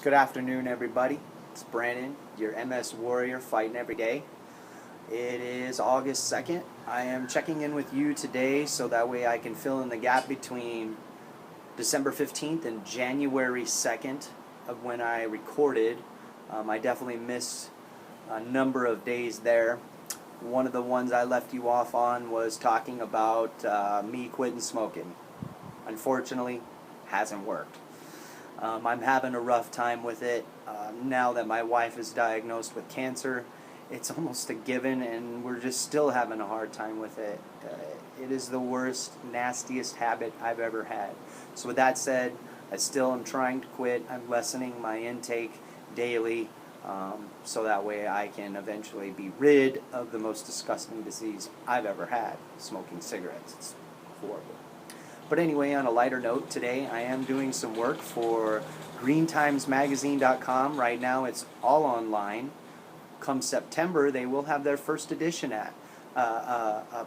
Good afternoon, everybody. It's Brandon, your MS Warrior fighting every day. It is August 2nd. I am checking in with you today so that way I can fill in the gap between December 15th and January 2nd of when I recorded. I definitely missed a number of days there. One of the ones I left you off on was talking about me quitting smoking. Unfortunately, hasn't worked. I'm having a rough time with it. Now that my wife is diagnosed with cancer, it's almost a given, and we're just still having a hard time with it. It is the worst, nastiest habit I've ever had. So with that said, I still am trying to quit. I'm lessening my intake daily, so that way I can eventually be rid of the most disgusting disease I've ever had, smoking cigarettes. It's horrible. But anyway, on a lighter note, today I am doing some work for greentimesmagazine.com. Right now it's all online. Come September, they will have their first edition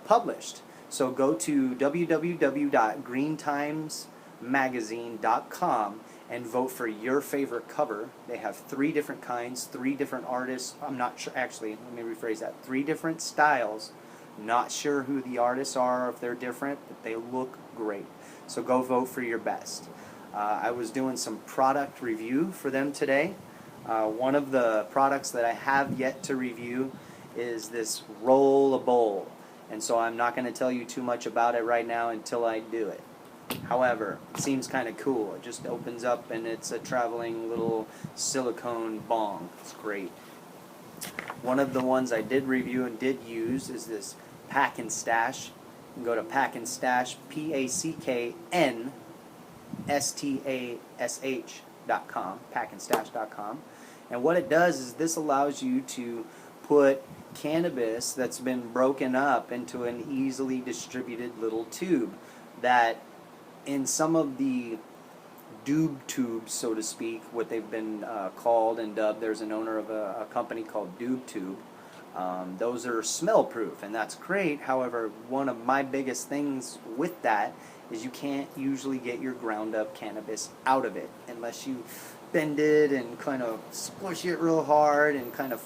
published. So go to www.greentimesmagazine.com and vote for your favorite cover. They have 3 different kinds, 3 different artists. I'm not sure, actually, let me rephrase that. 3 different styles. Not sure who the artists are, if they're different, but they look great. So go vote for your best. I was doing some product review for them today. One of the products that I have yet to review is this Roll-A-Bowl. And so I'm not going to tell you too much about it right now until I do it. However, it seems kind of cool. It just opens up and it's a traveling little silicone bong. It's great. One of the ones I did review and did use is this Pack and Stash. You can go to Pack and Stash, PACKNSTASH.com, packandstash.com. And what it does is this allows you to put cannabis that's been broken up into an easily distributed little tube that in some of the doob tubes, so to speak, what they've been called and dubbed. There's an owner of a company called Doob Tube. Those are smell proof, and that's great. However, one of my biggest things with that is you can't usually get your ground up cannabis out of it unless you bend it and kind of squish it real hard and kind of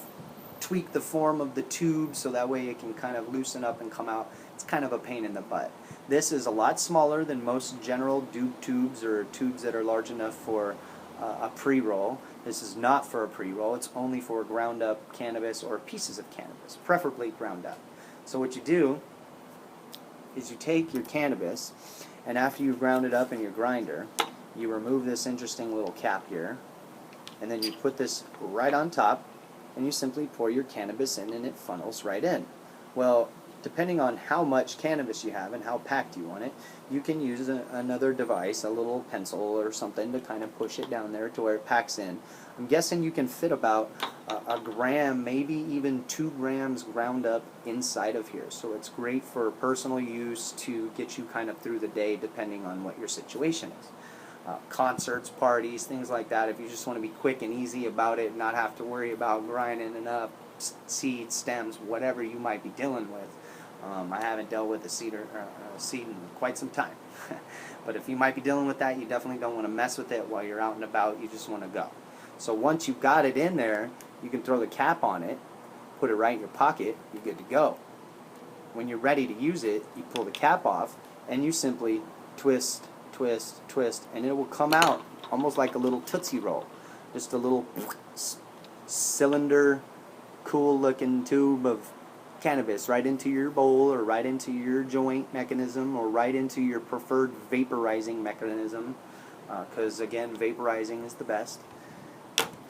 tweak the form of the tube so that way it can kind of loosen up and come out. It's kind of a pain in the butt. This is a lot smaller than most general doob tubes or tubes that are large enough for a pre-roll. This is not for a pre-roll. It's only for ground up cannabis or pieces of cannabis, preferably ground up. So what you do is you take your cannabis, and after you've ground it up in your grinder, you remove this interesting little cap here, and then you put this right on top, and you simply pour your cannabis in and it funnels right in. Well, depending on how much cannabis you have and how packed you want it, you can use another device, a little pencil or something to kind of push it down there to where it packs in. I'm guessing you can fit about a gram, maybe even 2 grams ground up inside of here. So it's great for personal use to get you kind of through the day depending on what your situation is. Concerts, parties, things like that. If you just want to be quick and easy about it, not have to worry about grinding it up, seeds, stems, whatever you might be dealing with. I haven't dealt with a seed in quite some time. But if you might be dealing with that, you definitely don't want to mess with it while you're out and about. You just want to go. So once you've got it in there, you can throw the cap on it, put it right in your pocket, you're good to go. When you're ready to use it, you pull the cap off, and you simply twist, twist, twist, and it will come out almost like a little Tootsie Roll. Just a little cylinder, cool looking tube of cannabis right into your bowl or right into your joint mechanism or right into your preferred vaporizing mechanism, because again, vaporizing is the best.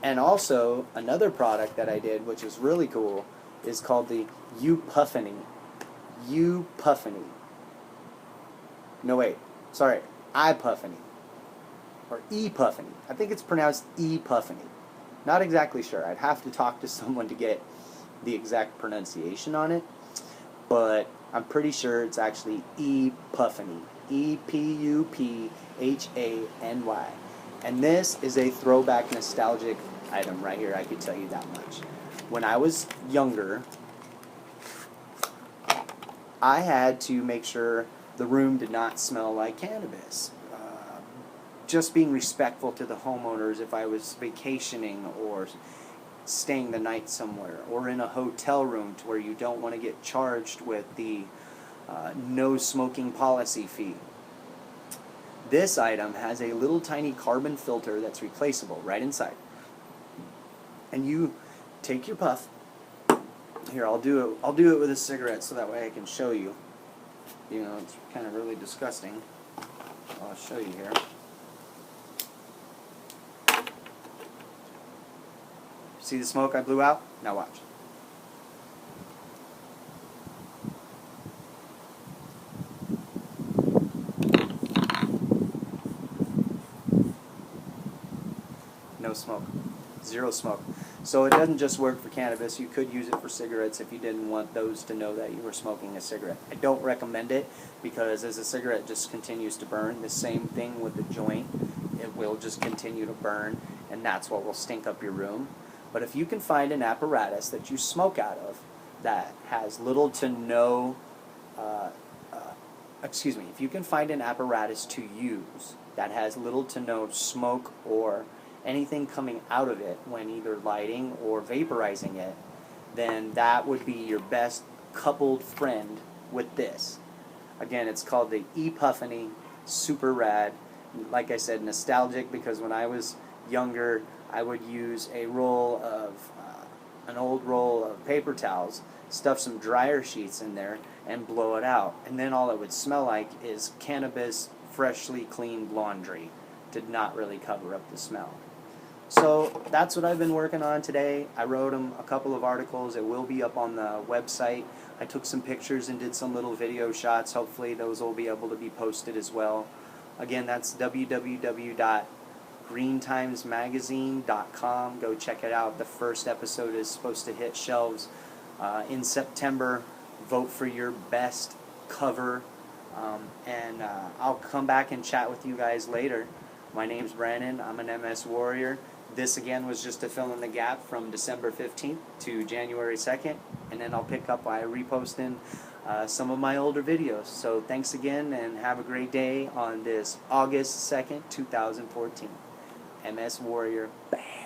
And also another product that I did, which is really cool, is called the Upuffany. Upuffany. No, wait, sorry, iPuffany or ePuffany. I think it's pronounced ePuffany. Not exactly sure. I'd have to talk to someone to get the exact pronunciation on it, but I'm pretty sure it's actually ePuffany. ePuphany. And this is a throwback nostalgic item right here, I could tell you that much. When I was younger, I had to make sure the room did not smell like cannabis. just being respectful to the homeowners if I was vacationing or staying the night somewhere, or in a hotel room to where you don't want to get charged with the no smoking policy fee. This item has a little tiny carbon filter that's replaceable right inside. And you take your puff. Here, I'll do it with a cigarette so that way I can show you. You know, it's kind of really disgusting. I'll show you here. See the smoke I blew out? Now watch. No smoke. Zero smoke. So it doesn't just work for cannabis. You could use it for cigarettes if you didn't want those to know that you were smoking a cigarette. I don't recommend it because as a cigarette just continues to burn, the same thing with the joint. It will just continue to burn, and that's what will stink up your room. But if you can find an apparatus that you smoke out of that has little to no, if you can find an apparatus to use that has little to no smoke or anything coming out of it when either lighting or vaporizing it, then that would be your best coupled friend with this. Again, it's called the ePuffany. Super rad. Like I said, nostalgic because when I was younger, I would use an old roll of paper towels, stuff some dryer sheets in there, and blow it out. And then all it would smell like is cannabis freshly cleaned laundry. Did not really cover up the smell. So that's what I've been working on today. I wrote a couple of articles. It will be up on the website. I took some pictures and did some little video shots. Hopefully those will be able to be posted as well. Again, that's www.greentimesmagazine.com. Go check it out. The first episode is supposed to hit shelves in September. Vote for your best cover. And I'll come back and chat with you guys later. My name's Brandon. I'm an MS Warrior. This again was just to fill in the gap from December 15th to January 2nd, and then I'll pick up by reposting some of my older videos. So thanks again, and have a great day on this August 2nd, 2014. MS Warrior. Bam!